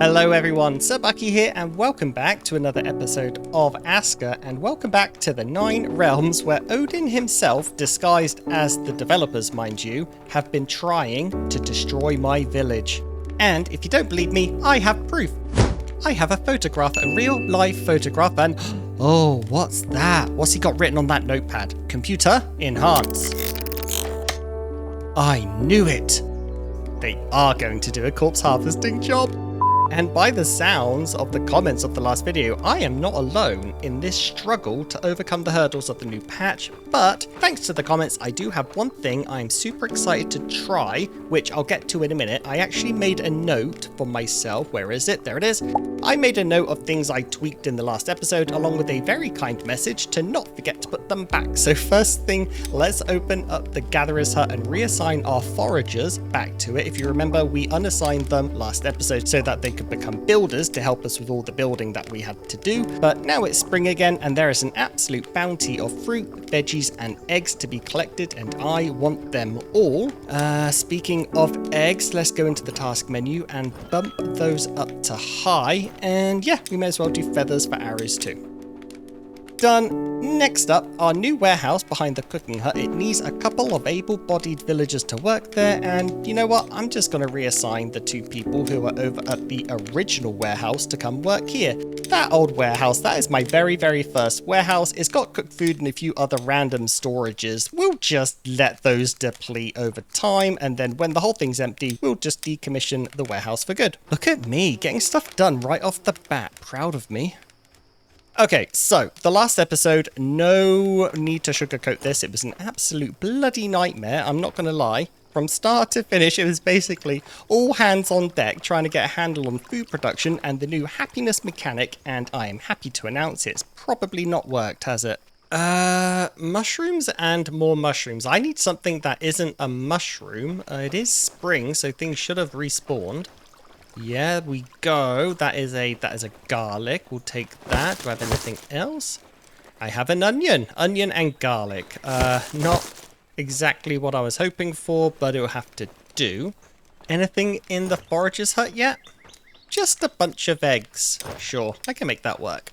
Hello everyone, Bucky here and welcome back to another episode of Aska, and welcome back to the 9 realms where Odin himself, disguised as the developers mind you, have been trying to destroy my village. And if you don't believe me, I have proof. I have a photograph, a real live photograph, and oh, what's that? What's he got written on that notepad? Computer, enhance. I knew it. They are going to do a corpse harvesting job. And by the sounds of the comments of the last video, I am not alone in this struggle to overcome the hurdles of the new patch, but thanks to the comments, I do have one thing I'm super excited to try, which I'll get to in a minute. I actually made a note for myself. Where is it? There it is. I made a note of things I tweaked in the last episode, along with a very kind message to not forget to put them back. So first thing, let's open up the Gatherer's Hut and reassign our foragers back to it. If you remember, we unassigned them last episode so that they could become builders to help us with all the building that we had to do. But now it's spring again and there is an absolute bounty of fruit, veggies and eggs to be collected, and I want them all. Speaking of eggs, let's go into the task menu and bump those up to high, and yeah, we may as well do feathers for arrows too. Done. Next up, our new warehouse behind the cooking hut. It needs a couple of able-bodied villagers to work there, and you know what? I'm just going to reassign the 2 people who are over at the original warehouse to come work here. That old warehouse, that is my very first warehouse. It's got cooked food and a few other random storages. We'll just let those deplete over time, and then when the whole thing's empty, we'll just decommission the warehouse for good. Look at me, getting stuff done right off the bat. Proud of me. Okay, so the last episode, no need to sugarcoat this. It was an absolute bloody nightmare, I'm not going to lie. From start to finish, it was basically all hands on deck trying to get a handle on food production and the new happiness mechanic, and I am happy to announce it's probably not worked, has it? Mushrooms and more mushrooms. I need something that isn't a mushroom. It is spring, so things should have respawned. Yeah, we go. That is a garlic. We'll take that. Do I have anything else? I have an onion. Onion and garlic. Not exactly what I was hoping for, but it'll have to do. Anything in the forager's hut yet? Just a bunch of eggs. Sure, I can make that work.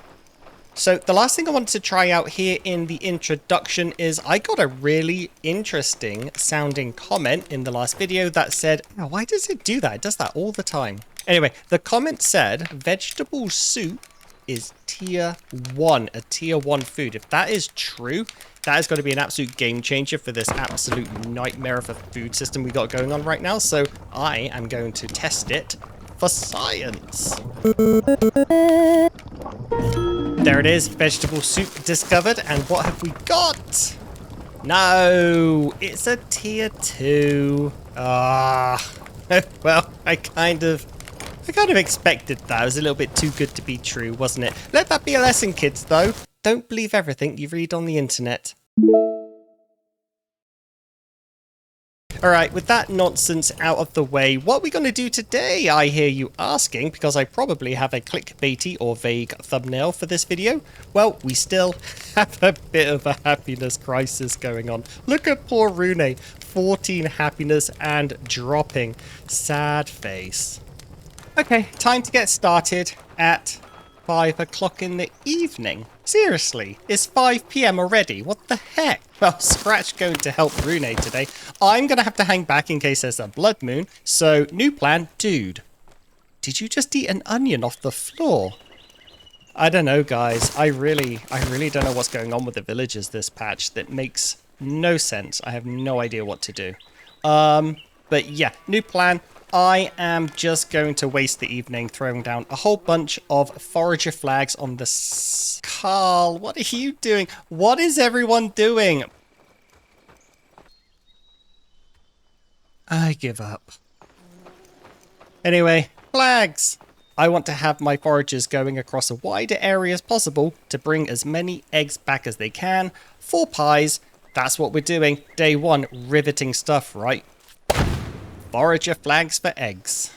So the last thing I wanted to try out here in the introduction is I got a really interesting sounding comment in the last video that said, oh, why does it do that? It does that all the time. Anyway, the comment said vegetable soup is tier 1, a tier 1 food. If that is true, that is going to be an absolute game changer for this absolute nightmare of a food system we got going on right now. So I am going to test it for science. There it is, vegetable soup discovered, and what have we got? No, it's a tier 2. Well, I kind of expected that. It was a little bit too good to be true, wasn't it? Let that be a lesson, kids, though. Don't believe everything you read on the internet. Alright, with that nonsense out of the way, what are we going to do today, I hear you asking, because I probably have a clickbaity or vague thumbnail for this video? Well, we still have a bit of a happiness crisis going on. Look at poor Rune, 14 happiness and dropping. Sad face. Okay, time to get started at 5 o'clock in the evening. Seriously, it's 5 PM already. What the heck? Well, scratch going to help Rune today. I'm going to have to hang back in case there's a blood moon. So, new plan. Dude, did you just eat an onion off the floor? I don't know, guys. I really don't know what's going on with the villagers this patch. That makes no sense. I have no idea what to do. But yeah, new plan. I am just going to waste the evening throwing down a whole bunch of forager flags on the... Carl, what are you doing? What is everyone doing? I give up. Anyway, flags! I want to have my foragers going across a wider area as possible to bring as many eggs back as they can. 4 pies, that's what we're doing. Day 1, riveting stuff, right? Forager flags for eggs.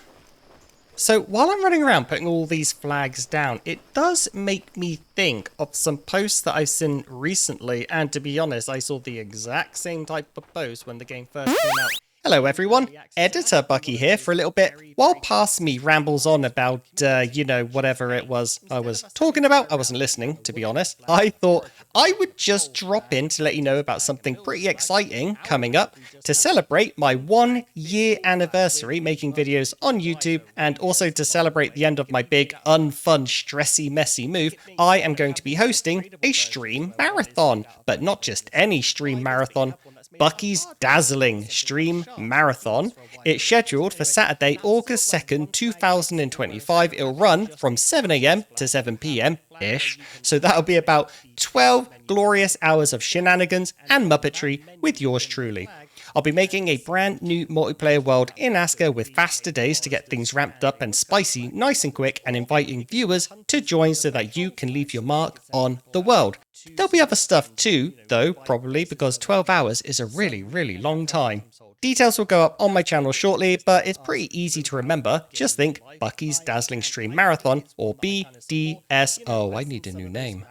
So while I'm running around putting all these flags down, it does make me think of some posts that I've seen recently, and to be honest, I saw the exact same type of post when the game first came out. Hello everyone, Editor Bucky here for a little bit. While past me rambles on about, whatever it was I was talking about, I wasn't listening, to be honest. I thought I would just drop in to let you know about something pretty exciting coming up to celebrate my 1 year anniversary making videos on YouTube, and also to celebrate the end of my big, unfun, stressy, messy move. I am going to be hosting a stream marathon, but not just any stream marathon. Bucky's Dazzling Stream Marathon. It's scheduled for Saturday, August 2nd, 2025. It'll run from 7 AM to 7 PM-ish. So that'll be about 12 glorious hours of shenanigans and muppetry with yours truly. I'll be making a brand new multiplayer world in Aska with faster days to get things ramped up and spicy, nice and quick, and inviting viewers to join so that you can leave your mark on the world. There'll be other stuff too, though, probably, because 12 hours is a really, really long time. Details will go up on my channel shortly, but it's pretty easy to remember. Just think Bucky's Dazzling Stream Marathon, or BDS. Oh, I need a new name.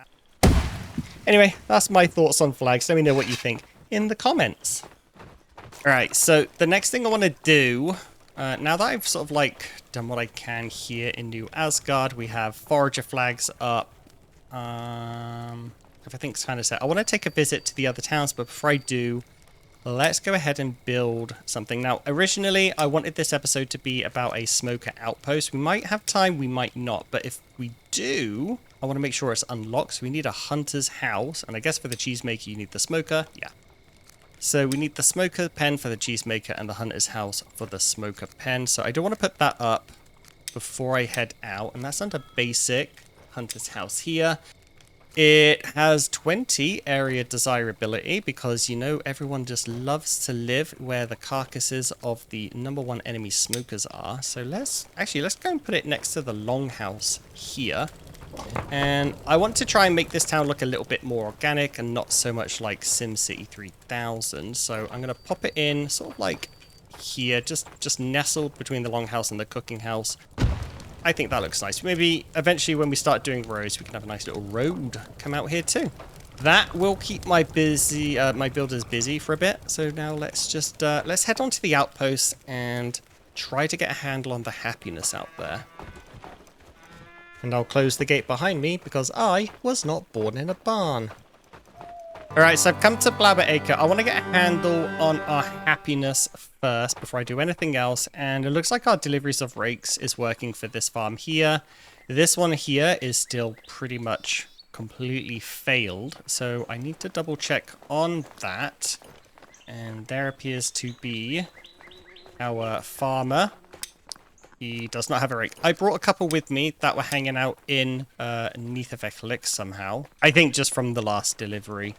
Anyway, that's my thoughts on flags. Let me know what you think in the comments. Alright, so the next thing I want to do, now that I've sort of done what I can here in New Asgard, we have forager flags up. Everything's kind of set. I want to take a visit to the other towns, but before I do, let's go ahead and build something. Now, originally, I wanted this episode to be about a smoker outpost. We might have time, we might not, but if we do, I want to make sure it's unlocked. So we need a hunter's house, and I guess for the cheesemaker, you need the smoker. Yeah. So we need the smoker pen for the cheesemaker and the hunter's house for the smoker pen. So I don't want to put that up before I head out, and that's under basic. Hunter's house here. It has 20 area desirability because, you know, everyone just loves to live where the carcasses of the #1 enemy smokers are. So let's go and put it next to the Longhouse here. And I want to try and make this town look a little bit more organic and not so much like SimCity 3000. So I'm going to pop it in sort of like here, just nestled between the Longhouse and the cooking house. I think that looks nice. Maybe eventually when we start doing roads, we can have a nice little road come out here too. That will keep my builders busy for a bit. So now let's just let's head on to the outpost and try to get a handle on the happiness out there. And I'll close the gate behind me because I was not born in a barn. Alright, so I've come to Blabber Acre. I want to get a handle on our happiness first before I do anything else. And it looks like our deliveries of rakes is working for this farm here. This one here is still pretty much completely failed. So I need to double check on that. And there appears to be our farmer. He does not have a rake. I brought a couple with me that were hanging out in Neath somehow. I think just from the last delivery.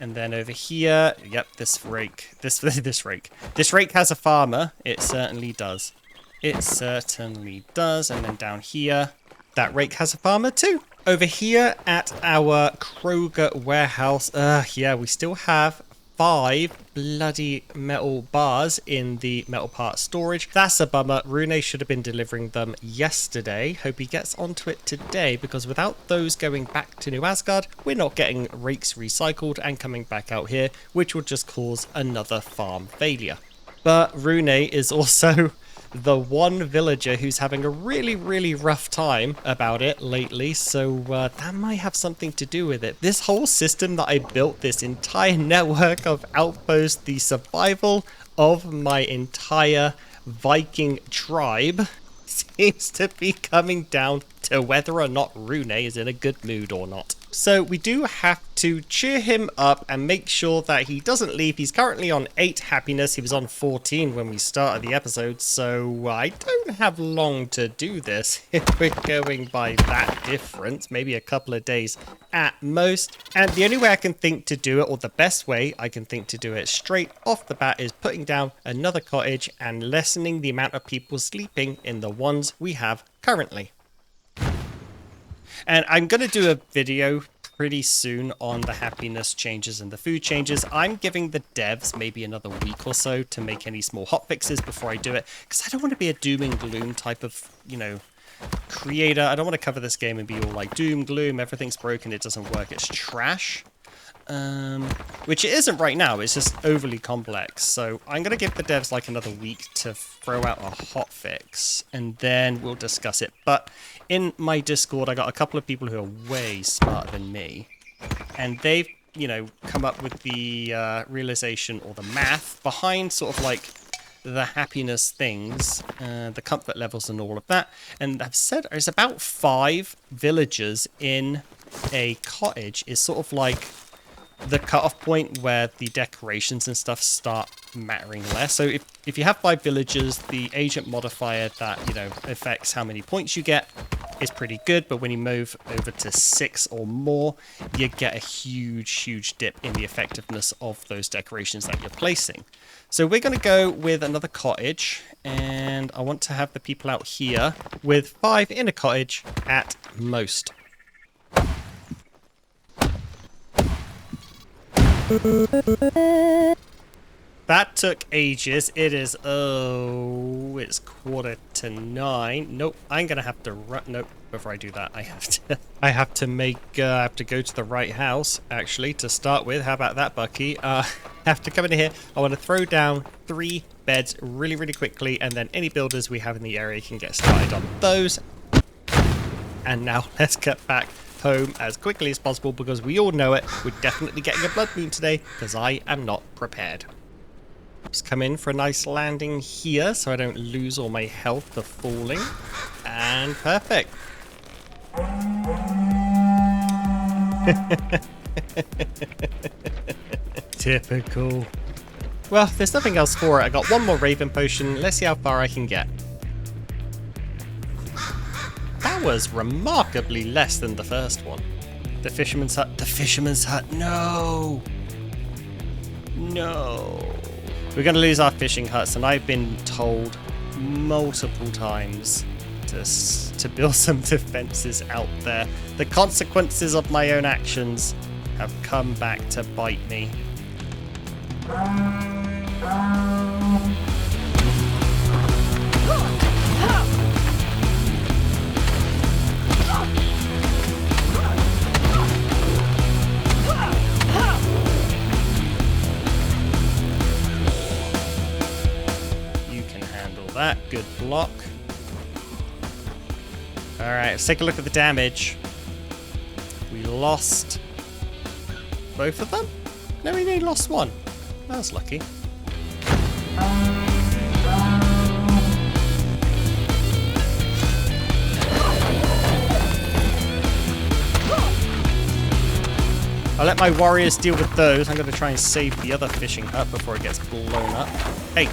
And then over here, yep, this rake has a farmer. It certainly does. It certainly does. And then down here, that rake has a farmer too. Over here at our Kroger warehouse, yeah, we still have 5 bloody metal bars in the metal part storage. That's a bummer. Rune should have been delivering them yesterday. Hope he gets onto it today, because without those going back to New Asgard, we're not getting rakes recycled and coming back out here, which will just cause another farm failure. But Rune is also the one villager who's having a really, really rough time about it lately, so that might have something to do with it. This whole system that I built, this entire network of outposts, the survival of my entire Viking tribe, seems to be coming down to whether or not Rune is in a good mood or not. So we do have to cheer him up and make sure that he doesn't leave. He's currently on 8 happiness. He was on 14 when we started the episode, so I don't have long to do this if we're going by that difference. Maybe a couple of days at most. And the only way I can think to do it, or the best way I can think to do it straight off the bat, is putting down another cottage and lessening the amount of people sleeping in the ones we have currently. And I'm going to do a video pretty soon on the happiness changes and the food changes. I'm giving the devs maybe another week or so to make any small hotfixes before I do it, because I don't want to be a doom and gloom type of, creator. I don't want to cover this game and be all like doom, gloom, everything's broken, it doesn't work, it's trash. which it isn't right now. It's just overly complex. So I'm going to give the devs like another week to throw out a hotfix, and then we'll discuss it. But in my Discord, I got a couple of people who are way smarter than me, and they've, you know, come up with the realization or the math behind sort of like the happiness things, the comfort levels and all of that. And I've said there's about 5 villagers in a cottage is sort of like the cutoff point where the decorations and stuff start mattering less. So if you have 5 villagers, the agent modifier that, you know, affects how many points you get is pretty good. But when you move over to 6 or more, you get a huge dip in the effectiveness of those decorations that you're placing. So we're going to go with another cottage, and I want to have the people out here with 5 in a cottage at most. That took ages. It is, it's 9:15. Nope, I'm gonna have to run. Nope, before I do that, I have to go to the right house, actually, to start with. How about that, Bucky? Have to come in here. I want to throw down 3 beds really quickly, and then any builders we have in the area can get started on those. And now let's get back home as quickly as possible, because we all know it. We're definitely getting a blood moon today, because I am not prepared. Just come in for a nice landing here so I don't lose all my health to falling. And perfect. Typical. Well, there's nothing else for it. I got 1 more Raven potion. Let's see how far I can get. That was remarkably less than the first one. The Fisherman's Hut. The Fisherman's Hut. No. No. We're going to lose our fishing huts, and I've been told multiple times to build some defenses out there. The consequences of my own actions have come back to bite me. That good block. All right, let's take a look at the damage. We lost both of them? No, we only lost 1. That was lucky. I'll let my warriors deal with those. I'm going to try and save the other fishing hut before it gets blown up. Hey.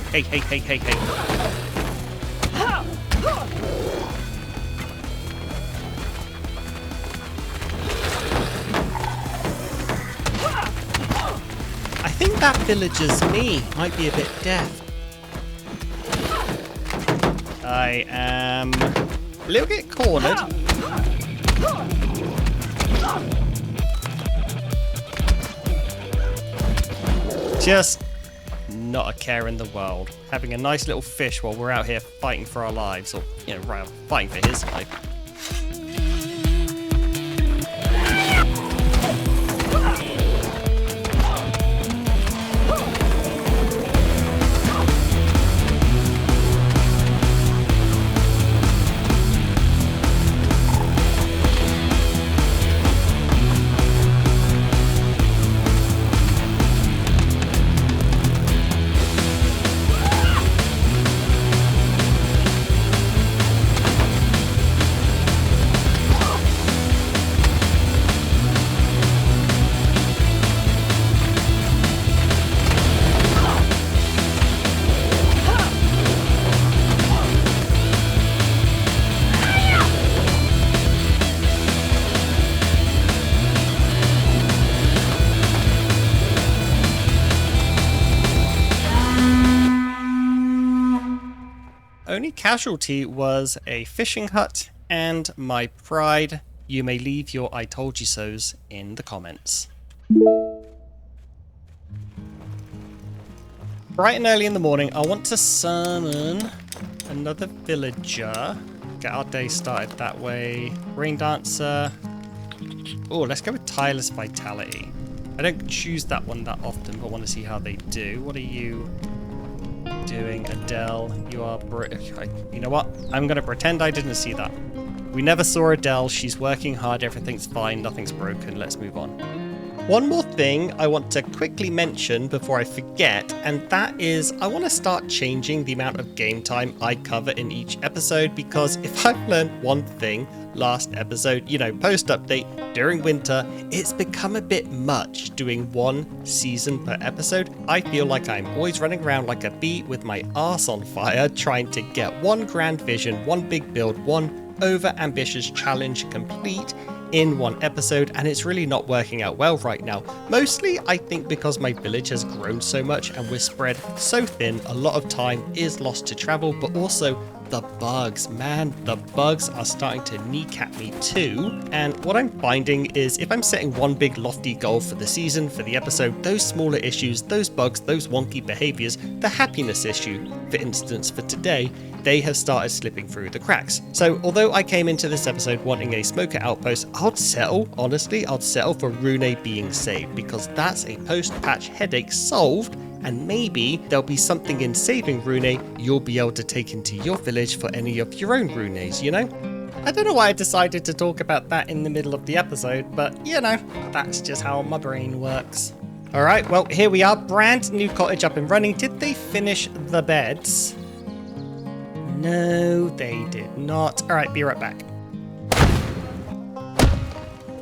I think that villager's me might be a bit deaf. I am a little bit cornered. Just not a care in the world. Having a nice little fish while we're out here fighting for our lives, or, you know, right, fighting for his life. Only casualty was a fishing hut and my pride. You may leave your I told you so's in the comments. Bright and early in the morning, I want to summon another villager. Get our day started that way. Rain Dancer. Oh, let's go with Tireless Vitality. I don't choose that one that often, but want to see how they do. What are you doing, Adele? You are... You know what? I'm going to pretend I didn't see that. We never saw Adele. She's working hard. Everything's fine. Nothing's broken. Let's move on. One more thing I want to quickly mention before I forget, and that is I want to start changing the amount of game time I cover in each episode, because if I've learned one thing last episode, you know, post-update during winter, it's become a bit much doing one season per episode. I feel like I'm always running around like a bee with my arse on fire, trying to get one grand vision, one big build, one over-ambitious challenge complete in one episode, and it's really not working out well right now. Mostly, I think because my village has grown so much and we're spread so thin, a lot of time is lost to travel, but also the bugs, man, the bugs are starting to kneecap me too. And what I'm finding is if I'm setting one big lofty goal for the season, for the episode, those smaller issues, those bugs, those wonky behaviors, the happiness issue, for instance, for today, they have started slipping through the cracks. So although I came into this episode wanting a smoker outpost, I'd settle, honestly, I'd settle for Rune being saved, because that's a post-patch headache solved. And maybe there'll be something in saving Rune you'll be able to take into your village for any of your own Runes, you know? I don't know why I decided to talk about that in the middle of the episode, but you know, that's just how my brain works. Alright, well, here we are, brand new cottage up and running. Did they finish the beds? No, they did not. Alright, be right back.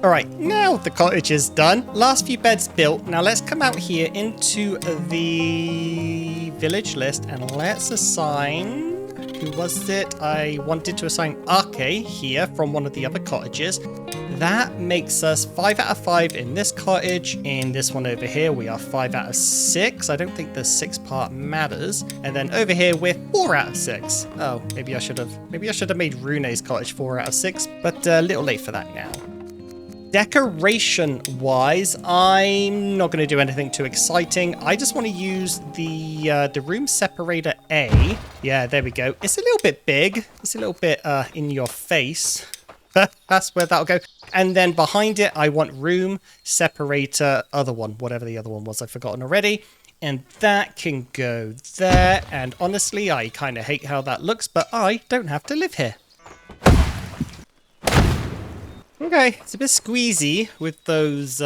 Alright, now the cottage is done. Last few beds built. Now let's come out here into the village list and let's assign... Who was it? I wanted to assign Ake here from one of the other cottages. That makes us 5 out of 5 in this cottage. In this one over here, we are 5 out of 6. I don't think the 6 part matters. And then over here, we're 4 out of 6. Oh, maybe I should have made Rune's cottage 4 out of 6, but a little late for that now. Decoration-wise, I'm not going to do anything too exciting. I just want to use the room separator A. Yeah, there we go. It's a little bit big. It's a little bit in your face. That's where that'll go. And then behind it, I want room separator other one, whatever the other one was. I've forgotten already. And that can go there. And honestly, I kind of hate how that looks, but I don't have to live here. Okay, it's a bit squeezy with those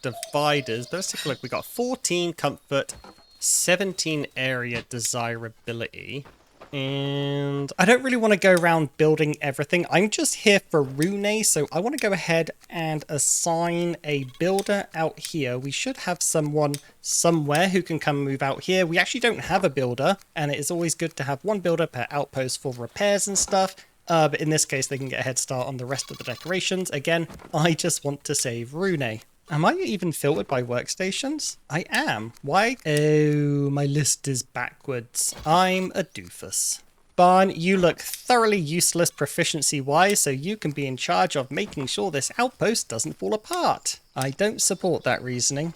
dividers, but let's take a look. We got 14 comfort, 17 area desirability, and I don't really want to go around building everything. I'm just here for Rune, so I want to go ahead and assign a builder out here. We should have someone somewhere who can come move out here. We actually don't have a builder, and it is always good to have one builder per outpost for repairs and stuff. But in this case, they can get a head start on the rest of the decorations. Again, I just want to save Rune. Am I even filtered by workstations? I am. Why? Oh, my list is backwards. I'm a doofus. Barn, you look thoroughly useless proficiency-wise, so you can be in charge of making sure this outpost doesn't fall apart. I don't support that reasoning.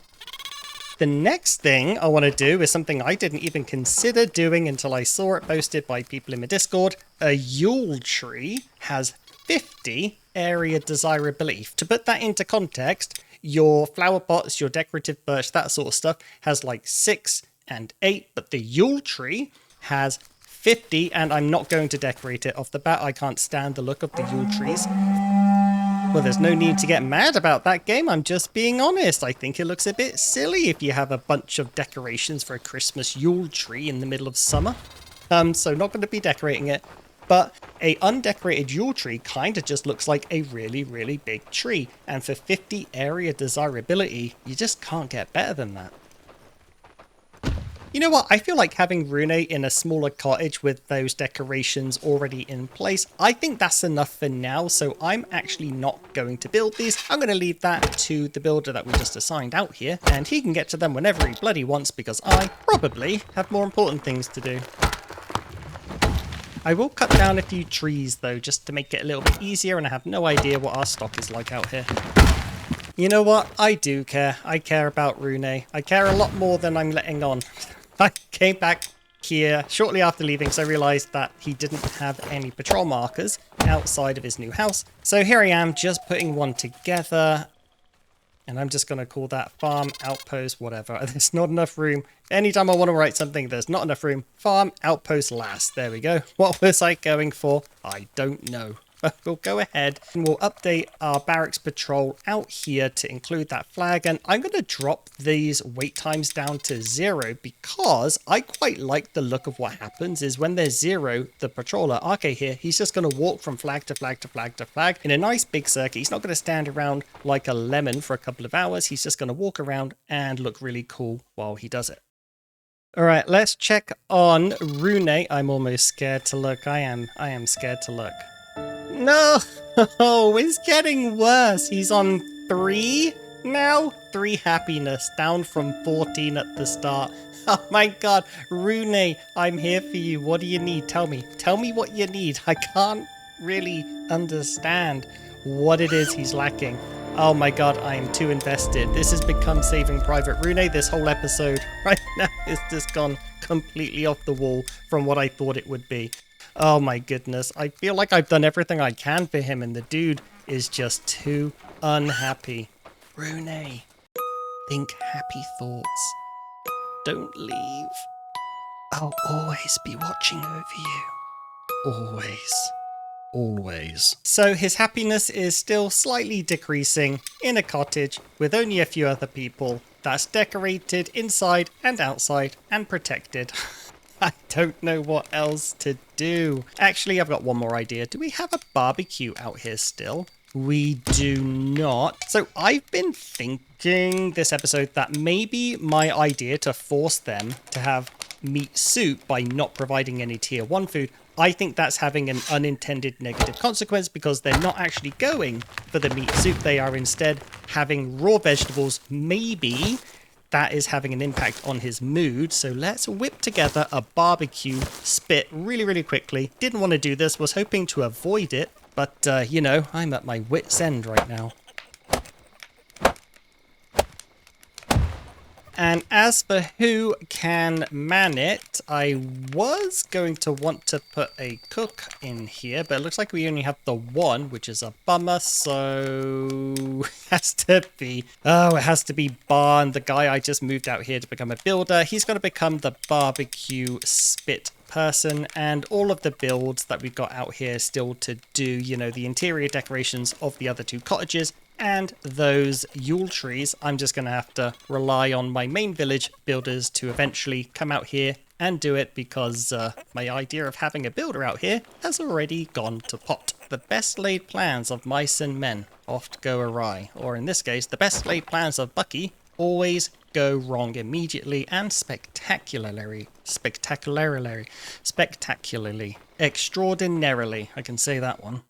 The next thing I want to do is something I didn't even consider doing until I saw it posted by people in my Discord. A Yule tree has 50 area desirability. To put that into context, your flower pots, your decorative birch, that sort of stuff has like 6 and 8, but the Yule tree has 50, and I'm not going to decorate it off the bat. I can't stand the look of the Yule trees. Well, there's no need to get mad about that game. I'm just being honest. I think it looks a bit silly if you have a bunch of decorations for a Christmas Yule tree in the middle of summer. So not going to be decorating it. But a undecorated Yule tree kind of just looks like a really, really big tree. And for 50 area desirability, you just can't get better than that. You know what? I feel like having Rune in a smaller cottage with those decorations already in place, I think that's enough for now, so I'm actually not going to build these. I'm going to leave that to the builder that we just assigned out here, and he can get to them whenever he bloody wants, because I probably have more important things to do. I will cut down a few trees, though, just to make it a little bit easier, and I have no idea what our stock is like out here. You know what? I do care. I care about Rune. I care a lot more than I'm letting on. I came back here shortly after leaving, so I realised that he didn't have any patrol markers outside of his new house. So here I am, just putting one together. And I'm just going to call that farm, outpost, whatever. There's not enough room. Anytime I want to write something, there's not enough room. Farm, outpost, last. There we go. What was I going for? I don't know. But we'll go ahead and we'll update our barracks patrol out here to include that flag. And I'm going to drop these wait times down to 0 because I quite like the look of what happens is when there's 0, the patroller, RK here, he's just going to walk from flag to flag to flag to flag in a nice big circuit. He's not going to stand around like a lemon for a couple of hours. He's just going to walk around and look really cool while he does it. All right, let's check on Rune. I'm almost scared to look. I am scared to look. No, oh, it's getting worse. He's on 3 now. 3 happiness, down from 14 at the start. Oh my god, Rune, I'm here for you. What do you need? Tell me what you need. I can't really understand what it is he's lacking. Oh my god, I am too invested. This has become Saving Private Rune. This whole episode right now is just gone completely off the wall from what I thought it would be. Oh my goodness, I feel like I've done everything I can for him and the dude is just too unhappy. Rune, think happy thoughts. Don't leave. I'll always be watching over you. Always. Always. So his happiness is still slightly decreasing in a cottage with only a few other people that's decorated inside and outside and protected. I don't know what else to do. Actually, I've got one more idea. Do we have a barbecue out here still? We do not. So I've been thinking this episode that maybe my idea to force them to have meat soup by not providing any tier 1 food, I think that's having an unintended negative consequence because they're not actually going for the meat soup. They are instead having raw vegetables. Maybe that is having an impact on his mood. So let's whip together a barbecue spit really quickly. Didn't want to do this, was hoping to avoid it. But, you know, I'm at my wit's end right now. And as for who can man it, I was going to want to put a cook in here, but it looks like we only have the one, which is a bummer, so it has to be Barn, the guy I just moved out here to become a builder. He's going to become the barbecue spit person, and all of the builds that we've got out here still to do, you know, the interior decorations of the other 2 cottages and those Yule trees. I'm just going to have to rely on my main village builders to eventually come out here and do it because my idea of having a builder out here has already gone to pot. The best laid plans of mice and men oft go awry, or in this case, the best laid plans of Bucky always go wrong immediately and spectacularly, extraordinarily. I can say that one.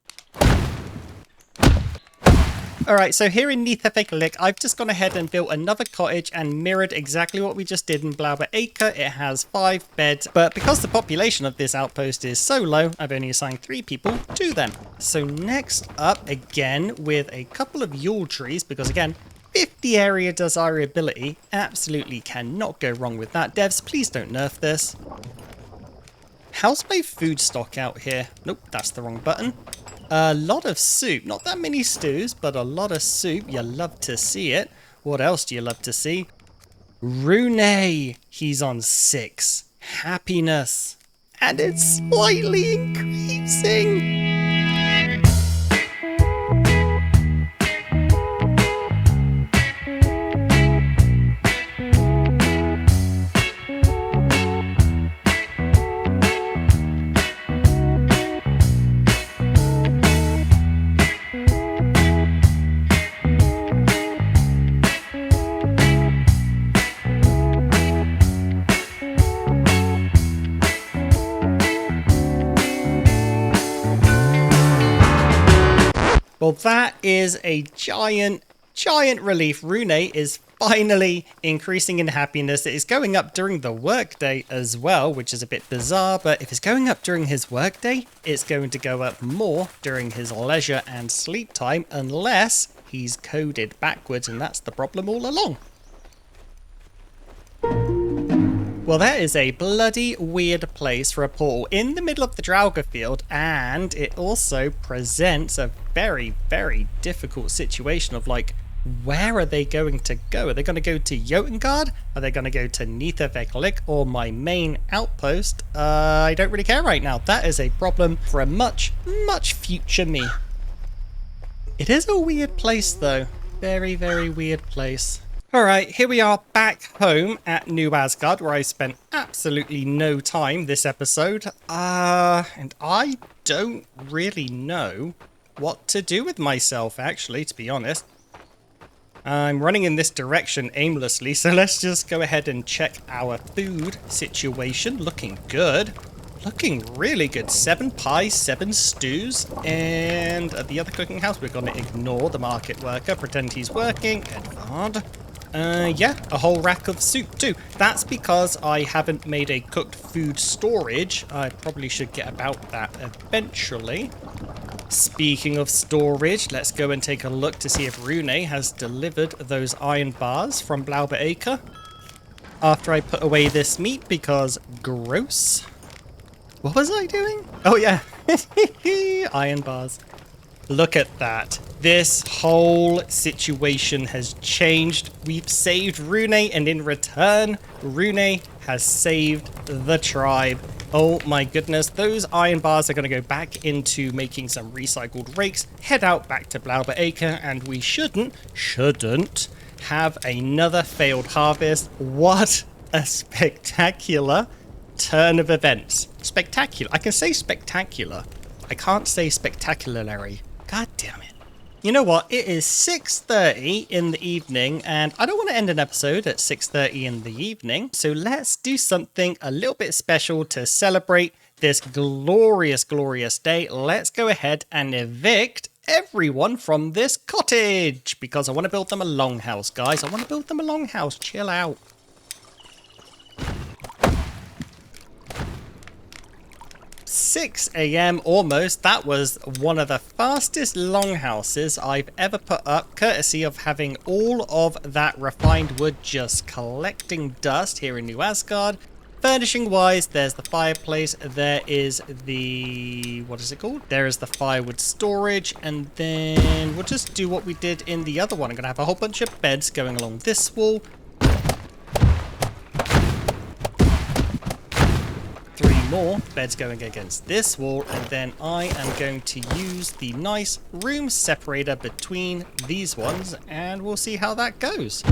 Alright, so here in Neath-Efek-Lick, I've just gone ahead and built another cottage and mirrored exactly what we just did in Blauber Acre. It has 5 beds, but because the population of this outpost is so low, I've only assigned 3 people to them. So next up, again, with a couple of Yule trees, because again, 50 area desirability, absolutely cannot go wrong with that. Devs, please don't nerf this. How's my food stock out here? Nope, that's the wrong button. A lot of soup, not that many stews, but a lot of soup. You love to see it. What else do you love to see? Rune, he's on 6. Happiness. And it's slightly increasing. Well, that is a giant relief. Rune is finally increasing in happiness. It is going up during the workday as well, which is a bit bizarre, but if it's going up during his workday, it's going to go up more during his leisure and sleep time, unless he's coded backwards, and that's the problem all along. Well, that is a bloody weird place for a portal in the middle of the Draugr field, and it also presents a very difficult situation of like, Where are they going to go? Are they going to go to Jotengard? Are they going to go to Nether or my main outpost? I don't really care right now. That is a problem for a much, much future me. It is a weird place though. Very, very weird place. Alright, here we are back home at New Asgard, where I spent absolutely no time this episode. And I don't really know what to do with myself, actually, to be honest. I'm running in this direction aimlessly, so let's just go ahead and check our food situation. Looking good. Looking really good. 7 pies, 7 stews, and at the other cooking house, we're going to ignore the market worker, pretend he's working. Edvard. Yeah, a whole rack of soup too. That's because I haven't made a cooked food storage. I probably should get about that eventually. Speaking of storage, let's go and take a look to see if Rune has delivered those iron bars from Blaubeacre after I put away this meat, because gross. What was I doing? Oh yeah, iron bars. Look at that. This whole situation has changed. We've saved Rune, and in return, Rune has saved the tribe. Oh my goodness, those iron bars are going to go back into making some recycled rakes, head out back to Blaubeacre, and we shouldn't have another failed harvest. What a spectacular turn of events. Spectacular. I can say spectacular. I can't say spectacularly. God damn it. You know what? It is 6:30 in the evening, and I don't want to end an episode at 6:30 in the evening. So let's do something a little bit special to celebrate this glorious, glorious day. Let's go ahead and evict everyone from this cottage, because I want to build them a longhouse, guys. I want to build them a longhouse. Chill out. 6 a.m. almost. That was one of the fastest longhouses I've ever put up, courtesy of having all of that refined wood just collecting dust here in New Asgard. Furnishing wise, there's the fireplace, there is the, what is it called? There is the firewood storage, and then we'll just do what we did in the other one. I'm going to have a whole bunch of beds going along this wall. 3 more beds going against this wall, and then I am going to use the nice room separator between these ones, and we'll see how that goes.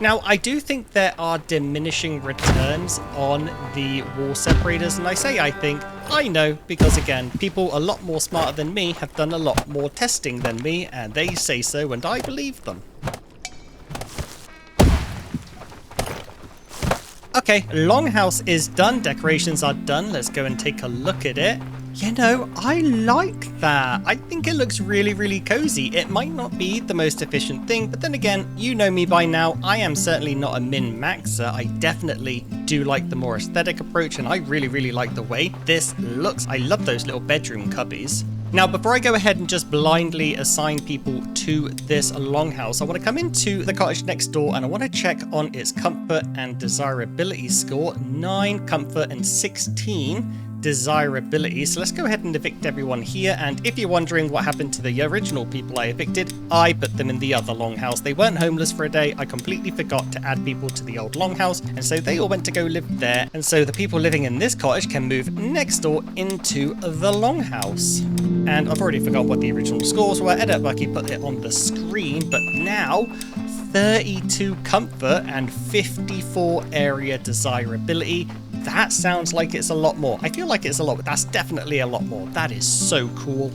Now, I do think there are diminishing returns on the wall separators, and I say I think, I know, because again, people a lot more smarter than me have done a lot more testing than me, and they say so, and I believe them. Okay, longhouse is done, decorations are done, let's go and take a look at it. You know, I like that. I think it looks really, really cozy. It might not be the most efficient thing, but then again, you know me by now. I am certainly not a min-maxer. I definitely do like the more aesthetic approach, and I really, really like the way this looks. I love those little bedroom cubbies. Now, before I go ahead and just blindly assign people to this longhouse, I want to come into the cottage next door and I want to check on its comfort and desirability score. 9 comfort and 16 desirability. So let's go ahead and evict everyone here. And if you're wondering what happened to the original people I evicted, I put them in the other longhouse. They weren't homeless for a day. I completely forgot to add people to the old longhouse, and so they all went to go live there. And so the people living in this cottage can move next door into the longhouse. And I've already forgot what the original scores were. Edit Bucky put it on the screen, but now 32 comfort and 54 area desirability. That sounds like it's a lot more. I feel like it's a lot, but that's definitely a lot more. That is so cool.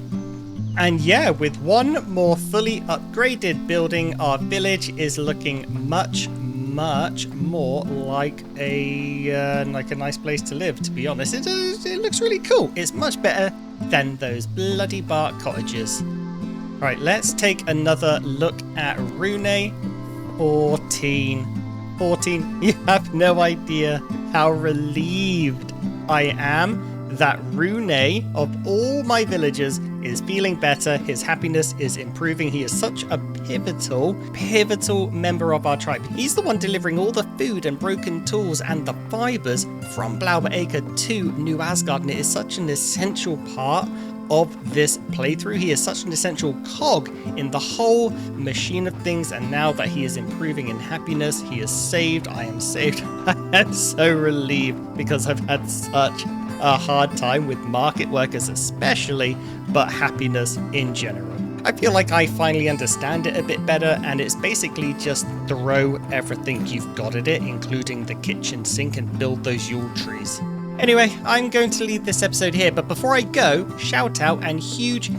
And yeah, with one more fully upgraded building, our village is looking much more like a nice place to live, to be honest. It looks really cool. It's much better than those bloody bark cottages. All right, let's take another look at Rune. 14. You have no idea how relieved I am that Rune, of all my villagers, is feeling better. His happiness is improving. He is such a pivotal member of our tribe. He's the one delivering all the food and broken tools and the fibers from Blaubeacre to New Asgard, and it is such an essential part of this playthrough. He is such an essential cog in the whole machine of things, and now that he is improving in happiness, he is saved. I am saved. I am so relieved because I've had such a hard time with market workers especially, but happiness in general. I feel like I finally understand it a bit better, and it's basically just throw everything you've got at it, including the kitchen sink, and build those Yule trees. Anyway, I'm going to leave this episode here, but before I go, shout out and huge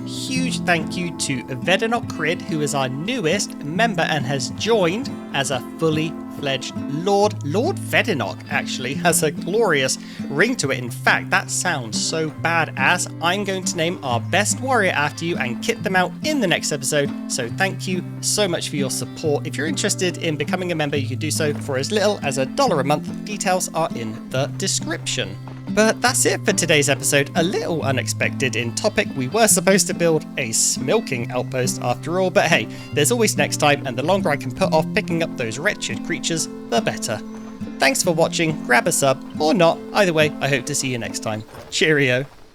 thank you to Vedinok Crid, who is our newest member and has joined as a fully fledged Lord. Lord Vedinok actually has a glorious ring to it. In fact, that sounds so badass. I'm going to name our best warrior after you and kit them out in the next episode. So thank you so much for your support. If you're interested in becoming a member, you can do so for as little as $1 a month. Details are in the description. But that's it for today's episode. A little unexpected in topic. We were supposed to build a smilking outpost after all, but hey, there's always next time, and the longer I can put off picking up those wretched creatures, the better. Thanks for watching, grab a sub, or not. Either way, I hope to see you next time. Cheerio.